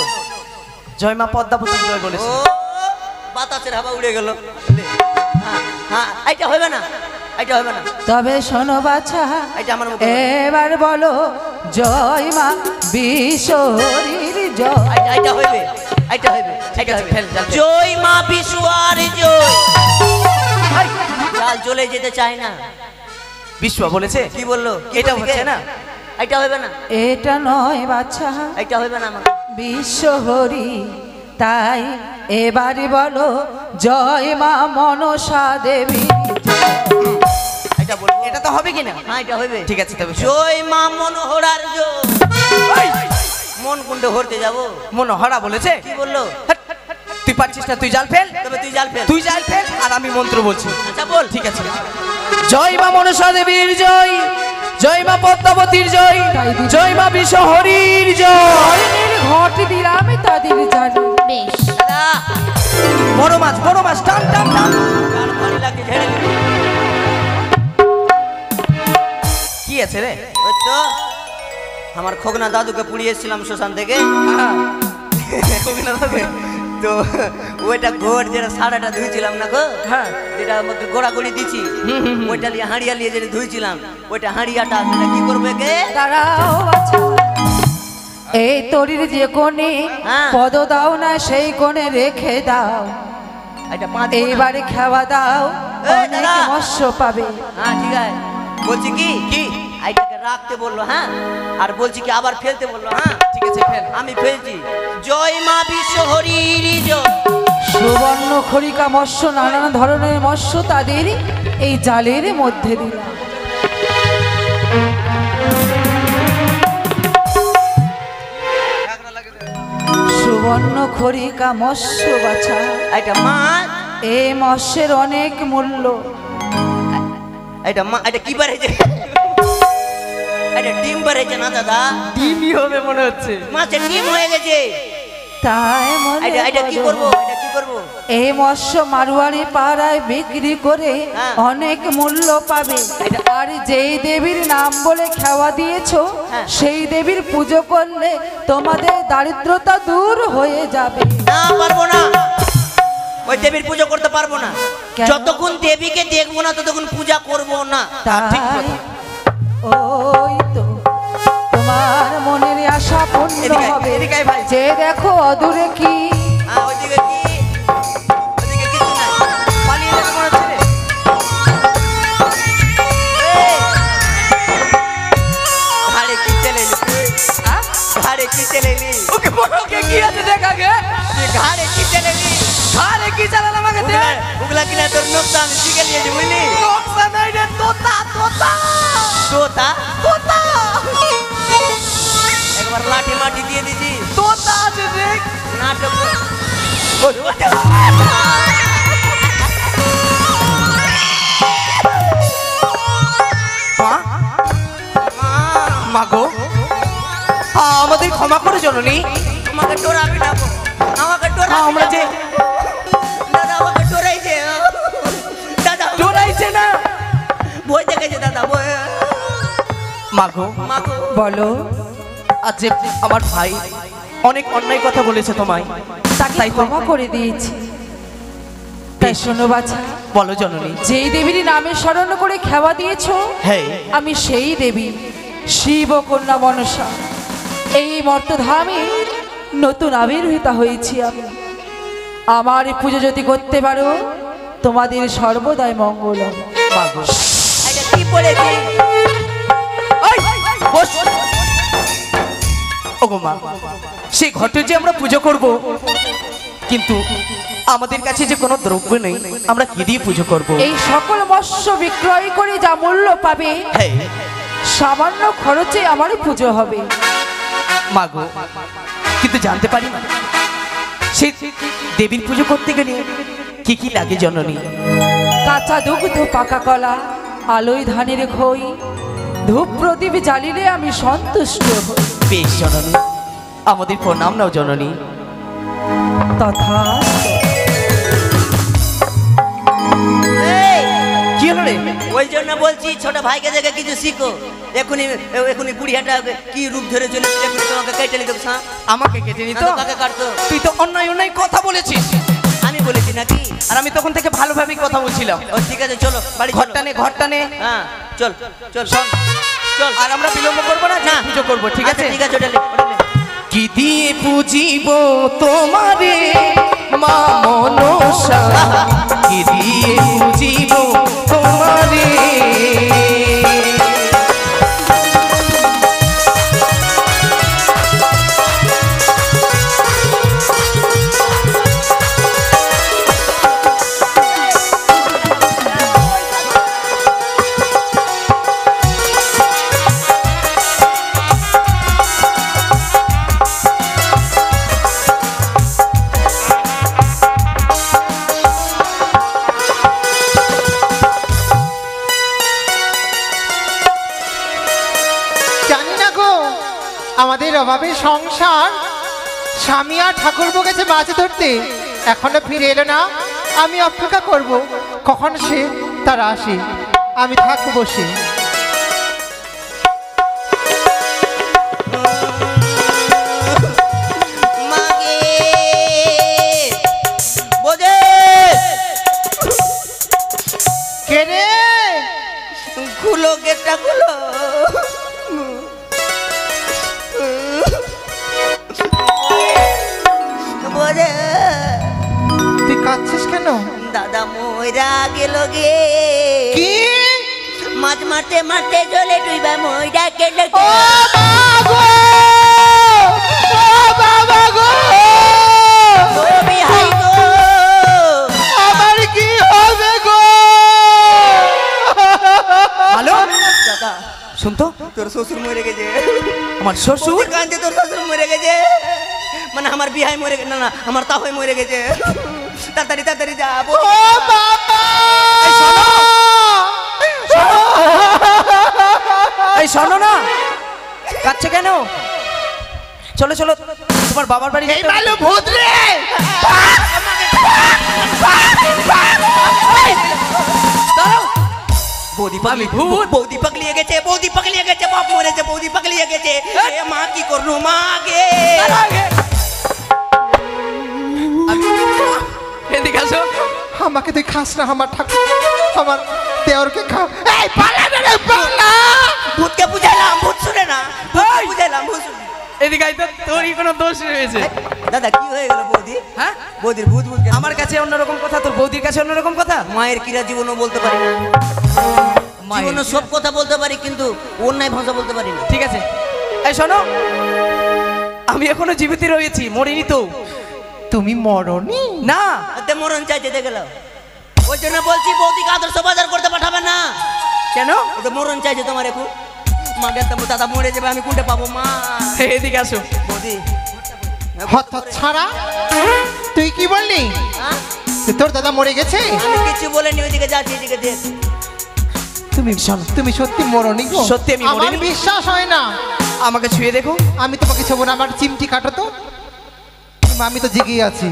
জয় মা পদ্মাবতী জয় বলেছে ও বাতাসের হাওয়া উড়ে গেল। হ্যাঁ হ্যাঁ এইটা হবে না, এটা হবে না। তবে শোনো বাছা, এটা আমার মুখে এবার বলো জয় মা বিশ্বহরীর জয়। এটা হইবে, এটা হইবে, ঠিক আছে, ফেল, জাল ফেল। জয় মা বিশুয়ার জয়। জাল চলে যেতে চায় না। বিশ্ব বলেছে কি বললো? এটা হচ্ছে না। এটা হবে না, এটা নয় বাছা এটা হবে না আমার। বিশ্বহরি, তাই এবারে বলো জয় মা মনসা দেবী। এটা বলবো, এটা তো হবে কিনা? হ্যাঁ এটা হইবে। ঠিক আছে, তবে জয় মা মনোহরার জয়। মন কুণ্ডে হরতে যাব। মনোহরা বলেছে। কি বললো? তুই পারছিস না, তুই জাল ফেল। তবে তুই জাল ফেল। তুই জাল ফেল আর আমি মন্ত্র বলছি। আচ্ছা বল। ঠিক আছে। জয় মা মনসা দেবীর জয়, জয় মা পদ্মাবতীর জয়, জয় মা বিশ্বহরীর জয়। ঘট দিলাম তাদের জানো। বেশ, দাদা, বড় মাছ টান টান টান। গান ভারী লাগে, ঝেড়ে দিবি। কি আছে রে? ওই তো আমার খোকনা দাদুকে পুড়িয়ে এসেছিলাম শ্মশান থেকে। তো ওইটা গোড় যেটা সারাটা ধুইছিলাম না গো, হ্যাঁ। যেটা মধ্যে গোড়াগড়ি দিছি, ওইটা নিয়ে হাঁড়িয়া নিয়ে যেটা ধুইছিলাম, ওইটা হাঁড়িয়াটা সেটা কি করবে কে? দাঁড়াও বাছা, এই তরির যে কোণে হ্যাঁ। পদ দাও না সেই কোণে রেখে দাও। এটা পাঁচ এইবারে খাওয়া দাও, এই অনেক দাদা। মৎস্য পাবে। হ্যাঁ ঠিক আছে, বলছি কি কি এইটাকে রাখতে বললো, হ্যাঁ, আর বলছি কি আবার ফেলতে বললো, হ্যাঁ ঠিক আছে, ফেল। আমি ফেলছি। জয় মা বিশ্বহরীর জয়। সুবর্ণ খরিকা মৎস্য, নানান ধরনের মৎস্য তাদের এই জালের মধ্যে দিলাম। সুবর্ণ খরিকা মৎস্য বাছা, এটা মাছ, এই মৎস্যের অনেক মূল্য। এটা মা, এটা কি বাড়াইছে? এটা ডিম বাড়াইছে না দাদা, ডিমই হবে মনে হচ্ছে। মাছের ডিম হয়ে গেছে। তাই মনে এটা কি করো, করবো? এটা কি করবো? এই মৎস্য মারোয়ারি পাড়ায় বিক্রি করে হ্যাঁ। অনেক মূল্য পাবে। আর যেই দেবীর নাম বলে খাওয়া দিয়েছো, হ্যাঁ। সেই দেবীর পুজো করলে তোমাদের দারিদ্রতা দূর হয়ে যাবে। না পারবো না, ওই দেবীর পুজো করতে পারবো না। কেন? যতক্ষণ দেবীকে দেখবো না ততক্ষণ পূজা করবো না। তাই ওই তো তোমার মনের আশা পূর্ণ এদিকে আয়, হবে। এদিকে আয় ভাই। যে দেখো অদূরে কি, হ্যাঁ, ওইদিকে কি? ওইদিকে কিছু নাই। পালিয়ে যাবে মনে হচ্ছে রে। এই! ঘাড়ে কি চেলেলি তুই? ঘাড়ে কি চেলেলি? ওকে বলো, ওকে কি আছে দেখা গে? তুই ঘাড়ে কি চেলেলি? আরে কি চালাল আমাকে দে? ওগুলা কিনা তোর নোকটা আমি শিখে নিয়েছি, বুঝলি? নকশা নাই রে, তোতা তোতা তোতা তোতা একবার লাঠি মাটি দিয়ে দিছি। তোতা আছে রে। নাটক মা গো, আমাদের ক্ষমা করে জননী। আমাকে ডরাবি না গো। আমাকে ডরাবি আমরা না যে গো। দাদা আমাকে ডরাইছে। দাদা ডরাইছে না। ভয় দেখেছে দাদা, ভয়। মা গো, মা গো, বলো আজ যে আমার ভাই অনেক অন্যায় কথা বলেছে তোমায়, তাকে তাই তো ক্ষমা করে দিয়েছি। তাই শোনো বাছা, বলো জননী। যেই দেবীর নামে স্মরণ করে খাওয়া দিয়েছো, হ্যাঁ, আমি সেই দেবী শিব কন্যা মনসা। এই মর্তধামে নতুন আবির্ভূতা হয়েছি আমি। আমার পুজো যদি করতে পারো, তোমাদের সর্বদাই মঙ্গল হবে। মা গো। এটা কি পড়েছি? এই, বস। ওগো মা, সেই ঘটে যে আমরা পুজো করব, কিন্তু আমাদের কাছে যে কোনো দ্রব্য নেই, আমরা কি দিয়ে পুজো করব? এই সকল মৎস্য বিক্রয় করে যা মূল্য পাবে, হ্যাঁ সামান্য খরচে আমার পুজো হবে। মা গো, কিন্তু জানতে পারি না সেই দেবীর পুজো করতে গেলে কি কি লাগে জননী? কাঁচা দুগ্ধ, পাকা কলা, আলোয় ধানের খই, ধূপ প্রদীপ জ্বালিলে আমি সন্তুষ্ট হই। বেশ জননী, আমাদের প্রণাম নাও জননী। তথা এই, কি হলো রে? ওই জন্য বলছি ছোট ভাইকে দেখে কিছু শিখো। এখনই এখনই বুড়িয়াটা কি রূপ ধরে চলেছে, এখনই তোমাকে কেটে নিতে। আমাকে কেটে নিত? কাকে কাটতো? তুই তো অন্যায় অন্যায় কথা বলেছিস। আমি বলেছি নাকি? আর আমি তখন থেকে ভালোভাবেই কথা বলছিলাম। ও ঠিক আছে, চলো বাড়ি চলো। ঘরটা নে। হ্যাঁ চল চল শোন চল। আর আমরা বিলম্ব করবো না, না পুজো করবো, ঠিক আছে? ঠিক আছে, ওটা লে, ওটা লে। কি দিয়ে পুজিব তোমারে মা মনসা, কি দিয়ে পুজিব তোমারে। আমাদের অভাবে সংসার, স্বামী আর ঠাকুরপো গেছে মাছ ধরতে, এখনো ফিরে এলো না। আমি অপেক্ষা করব কখন সে তার আসে, আমি থাকবো বসে। মাগে বোঝে কে রে? খুলো, গেটটা খুলো। বোঝে তুই কাঁদছিস কেন? দাদা ময়রা গেল গে। কি? মাছ মারতে মারতে জলে ডুইবা ময়রা গেল ও গে। গো, ও বাবা গো, ও বিহাই গো, আমার কি হবে গো? হ্যালো দাদা শুনতো, তোর শ্বশুর মরে গেছে। আমার শ্বশুর? কাঁদছে, তোর শ্বশুর মরে গেছে। মানে আমার বিহাই মরে গেছে, না না আমার তাহই মরে গেছে। তাড়াতাড়ি তাড়াতাড়ি যা। ও বাবা, এই শোনো না, কাঁদছে কেন? চলো চলো, তোমার বাবার বাড়ি এই মালু ভূত রে। বৌদি পাগলি, বৌদি পাগলিয়ে গেছে, বৌদি পাগলিয়ে গেছে, বাপ মরেছে, বৌদি পাগলিয়ে গেছে। এ মা কি করলো মা গে? এদিকে আসো। আমাকে তুই খাস না, আমার ঠাকুর, আমার দেওরকে খা। এই পালা না রে, পালা। ভূতকে বুঝাইলাম, ভূত শুনে না, ভূতকে বুঝাইলাম, ভূত শুনে। এদিকে আয় তো, তোরই কোনো দোষ রয়েছে। দাদা কি হয়ে গেল বৌদি? হ্যাঁ, বৌদির ভূত ভূত কেন? আমার কাছে অন্যরকম কথা, তোর বৌদির কাছে অন্যরকম কথা। মায়ের কিরা জীবনও বলতে পারি না, জীবনে সব কথা বলতে পারি কিন্তু অন্যায় ভাষা বলতে পারি না। ঠিক আছে, এই শোনো, আমি এখনো জীবিত রয়েছি, মরিনি তো। তুমি মরনি? না, এতে মরণ চাইতে দেখে গেল, ওই জন্য বলছি বৌদিকে আদর্শ বাজার করতে পাঠাবে না। কেন? ওটা মরণ চাইছে তোমার এখন। মা দেখতাম দাদা মরে যাবে, আমি কোনটা পাবো মা? এদিকে আসো। বৌদি হত ছাড়া, তুই কি বললি? হ্যাঁ? যে তোর দাদা মরে গেছে? আমি কিছু বলিনি, ওইদিকে যাচ্ছি, এদিকে দেখ। তুমি সত্যি মরনি গো? সত্যি আমি আমার মরিনি। বিশ্বাস হয় না। আমাকে ছুঁয়ে দেখো। আমি তোমাকে ছবো না, আমার চিমটি কাটো তো। আমি তো জেগে আছি।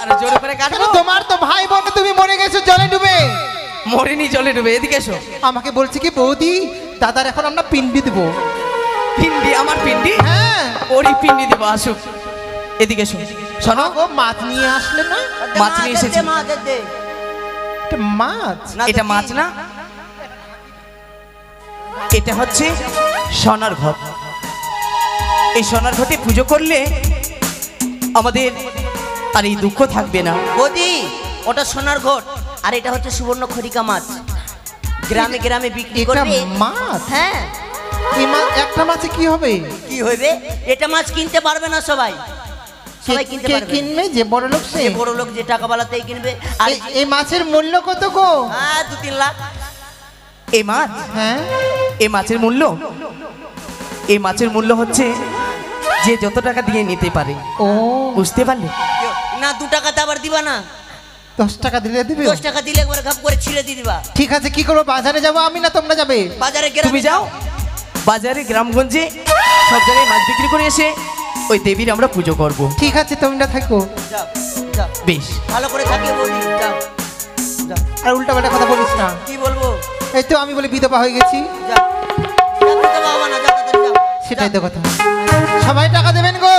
আর জোরে করে কেন, কাটবো? তোমার তো ভাই বোন, তুমি মরে গেছো জলে ডুবে। মরিনি, জলে ডুবে। এদিকে এসো। আমাকে বলছে কি বৌদি, দাদার এখন আমরা পিন্ডি দেবো। পিন্ডি? আমার পিন্ডি? হ্যাঁ, ওরই পিন্ডি দেবো, আসুক। এদিকে এসো। শোনো, ও মাছ নিয়ে আসলে না? মাছ নিয়ে এসেছি। এটা মাছ? এটা মাছ না, এটা হচ্ছে সোনার ঘট। এই সোনার ঘটে পুজো করলে আমাদের আর এই দুঃখ থাকবে না। বৌদি ওটা সোনার ঘট, আর এটা হচ্ছে সুবর্ণ খরিকা মাছ, গ্রামে গ্রামে বিক্রি এটা করবে। মাছ? হ্যাঁ। এই মাছ, একটা মাছে কি হবে? কি হইবে? এটা মাছ কিনতে পারবে না সবাই, সবাই কিনতে কে পারবে না। কিনবে? যে বড় লোক সে? যে বড় লোক, যে টাকাওয়ালাতেই কিনবে। আর এই মাছের মূল্য কত গো? হ্যাঁ 2-3 লাখ। এই মাছ, হ্যাঁ, এই মাছের মূল্য, এই মাছের মূল্য হচ্ছে যে যত টাকা দিয়ে নিতে পারে। ও বুঝতে পারলে? না 2 টাকাতে আবার দিবা না, 10 টাকা দিলে দিবে? 10 টাকা দিলে একবার ঘাপ করে ছিঁড়ে দিয়ে দিবা। ঠিক আছে, কি করবো? বাজারে যাবো আমি না তোমরা যাবে? বাজারে তুমি যাও, বাজারে গ্রামগঞ্জে সব জায়গায় মাছ বিক্রি করে এসে ওই দেবীর আমরা পুজো করব। ঠিক আছে, তোমরা থাকো। যাও যাও, বেশ, ভালো করে থাকিও বৌদি, যাও যাও। আর উল্টাপাল্টা কথা বলিস না। কি বলবো? এই তো আমি বলে বিধবা হয়ে গেছি, যাও যাও, তো বাবা না, যাও তাড়াতাড়ি যাও। সেটাই তো কথা। সবাই টাকা দেবেন গো,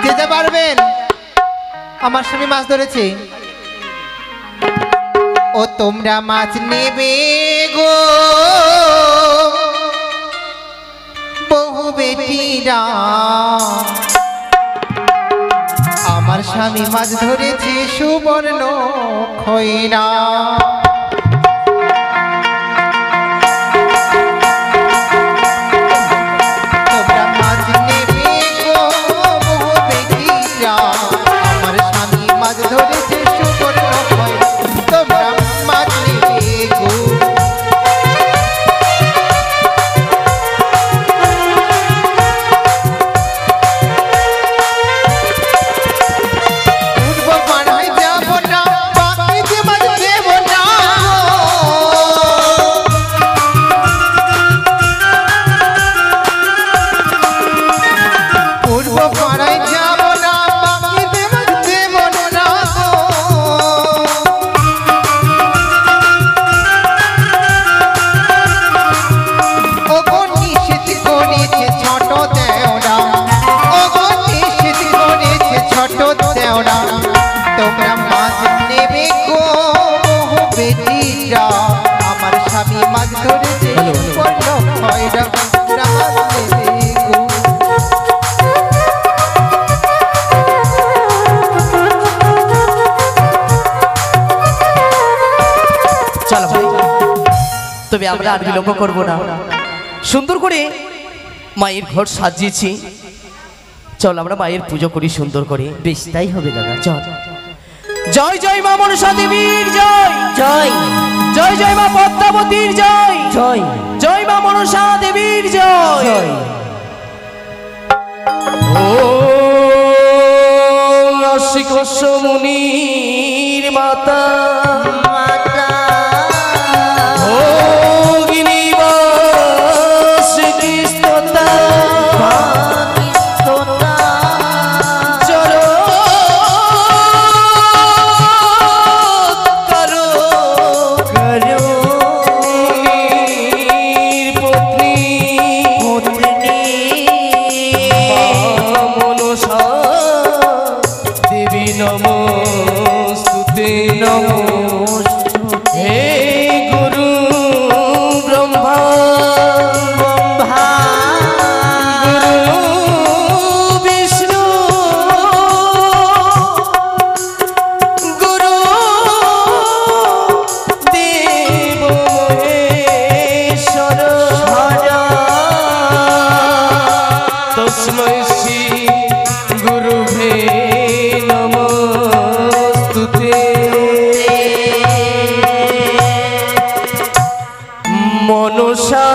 যে যা পারবেন। আমার স্বামী মাছ ধরেছে, ও তোমরা মাছ নেবে গো বহু বেটিরা, আমার স্বামী মাছ ধরেছে সুবর্ণ খৈরা। তোমরা মাছ নেবে গো বহু বেটিরা, আমার স্বামী মাছ ধরেছে সুবর্ণ খৈরা। তোমরা মাছ নেবে গো। তোমরা মাছ নেবে গো বহু বেটিরা, আমার স্বামী মাছ ধরেছে সুবর্ণ খৈরা। তোমরা মাছ নেবে গো। চলো ভাই, তবে আমরা আর বিলম্ব করবো না। সুন্দর করে মায়ের ঘর সাজিয়েছি, চল আমরা মায়ের পুজো করি সুন্দর করে। বেশ, তাই হবে দাদা, চল। জয় জয় মা মনসা দেবীর জয়, জয় জয় জয় মা পদ্মাবতীর জয়, জয় জয় মা মনসা দেবীর জয়। জয়। ও আশিকশ মুনির মাতা, ও গিরিবাস কৃষ্ণতা, নমস্তুতে নমস্তুতে। হে গুরু ব্রহ্মা গুরু বিষ্ণু গুরু দেব মহেশ্বর, তস্मै শ্রী গুরুভে নমস্তুতে। মনসা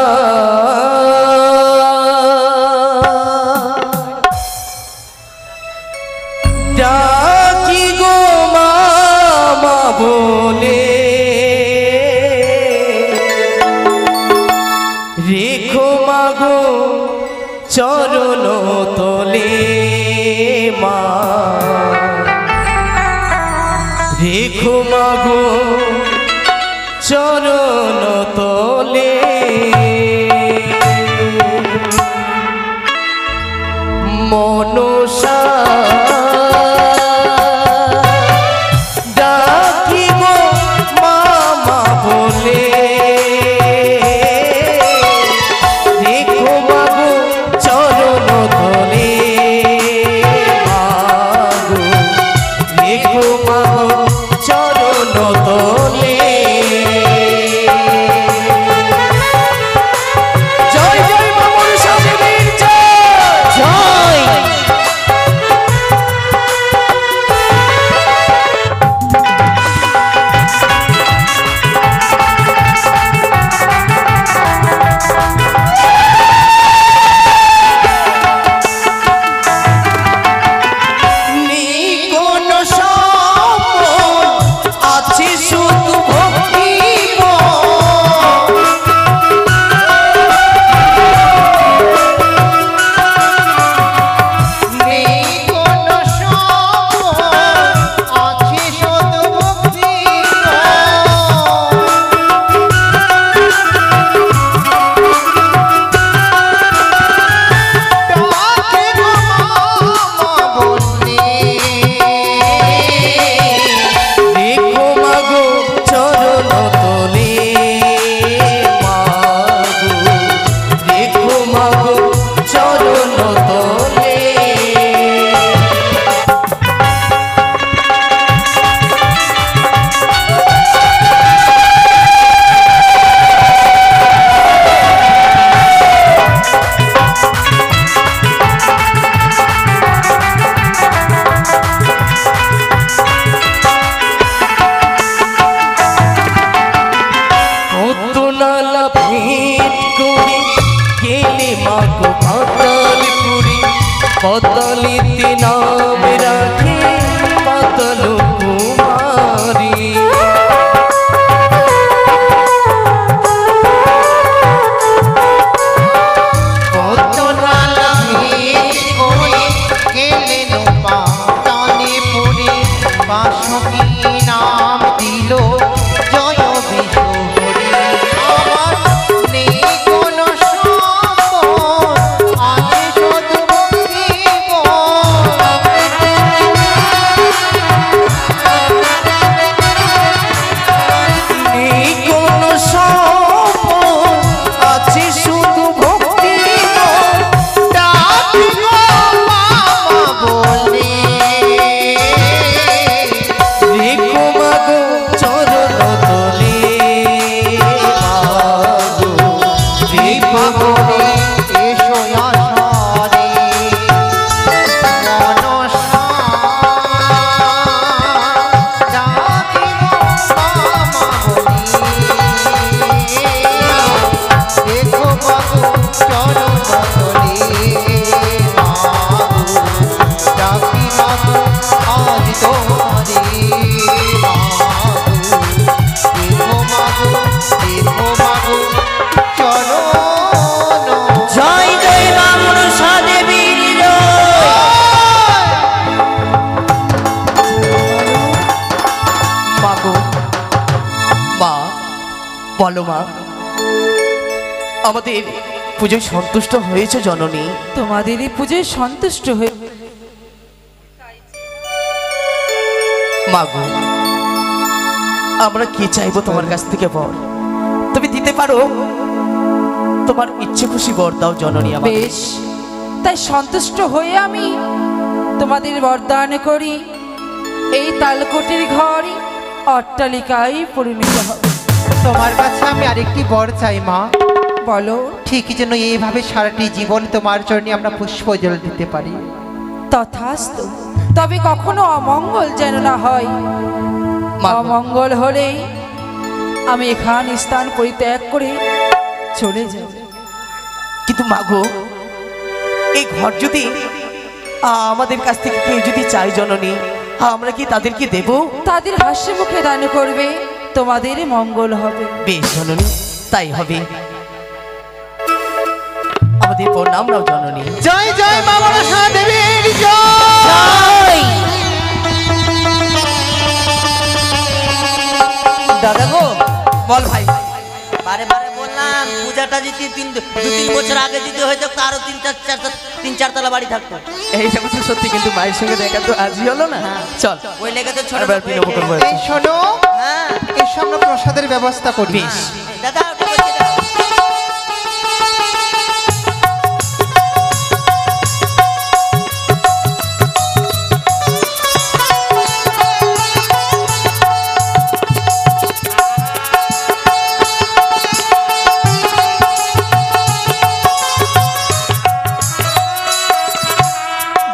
ডাকি গো মামা বলে, রেখো মাগো চরণ তলে মা, রেখো মাগো চরণ তলে। মনসা ডাকি গো মামা বলে, রেখো মাগো চরণ তলে মাগো, রেখো মাগো চরণ তলে। মাগো পাতালপুরি পাতালিতে নাম রাখে পাতাল কুমারী নাম দিল জয় বিশ্বহরি আমার নেই কোন সম্পদ আছে শুধু ভক্তি নেই কোনো সম্পদ আছে শুধু ভক্তি ডাকি গো মামা বলে রেখো মাগো চরণ তলে মাগো রেখো বলে এসো আসারে মনসা ডাকি গো মামা বলে দেখো বাবু চরণ তলে মাগো ডাকি মাগো আজ তোমারে দেখো মাগো চরণ জয় জয় মা মনসা দেবীর জয়। মাগো মা বলো মা আমাদের পুজোয় সন্তুষ্ট হয়েছে জননী তোমাদের এই পুজোয় সন্তুষ্ট হয়ে মাগো আমরা কি চাইবো তোমার কাছ থেকে বর তুমি দিতে পারো তোমার ইচ্ছে খুশি বর দাও জননী আমার বেশ, তাই সন্তুষ্ট হয়ে আমি তোমাদের বরদান করি এই তালকোটের ঘর অট্টালিকায় পরিণত হবে। তোমার কাছে আমি আরেকটি বর চাই মা বলো। ঠিকই যেন এইভাবে সারাটি জীবন তোমার জন্য আমরা পুষ্প জল দিতে পারি। তথাস্তু, তবে কখনো অমঙ্গল যেন না হয়। মাগো। অমঙ্গল হলেই আমি এখান স্থান পরিত্যাগ করে চলে যাব। কিন্তু মাগো এই ঘর যদি আমাদের কাছ থেকে কেউ যদি চাই জননী আমরা কি তাদেরকে দেব তাদের হাসি মুখে দান করবে, তোমাদের মঙ্গল হবে। বেশ জননী তাই হবে আমাদের প্রণাম নাও জননী জয় জয় মা মনসা দেবীর জয়। দাদা গো বল ভাই বারে বারে বললাম পূজাটা যদি দু তিন বছর আগে যদি হয়তো আরো তিন চার তলা বাড়ি থাকতো। এইটা বলছি সত্যি কিন্তু মায়ের সঙ্গে দেখা তো আজই হলো না চল ওই লেগে তো ছোট এবার বিনব করবো এই শোনো, হ্যাঁ এসো আমরা প্রসাদের ব্যবস্থা করি। বেশ দাদা ওটা বলছি দাদা।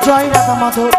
জয় রাধা মাধব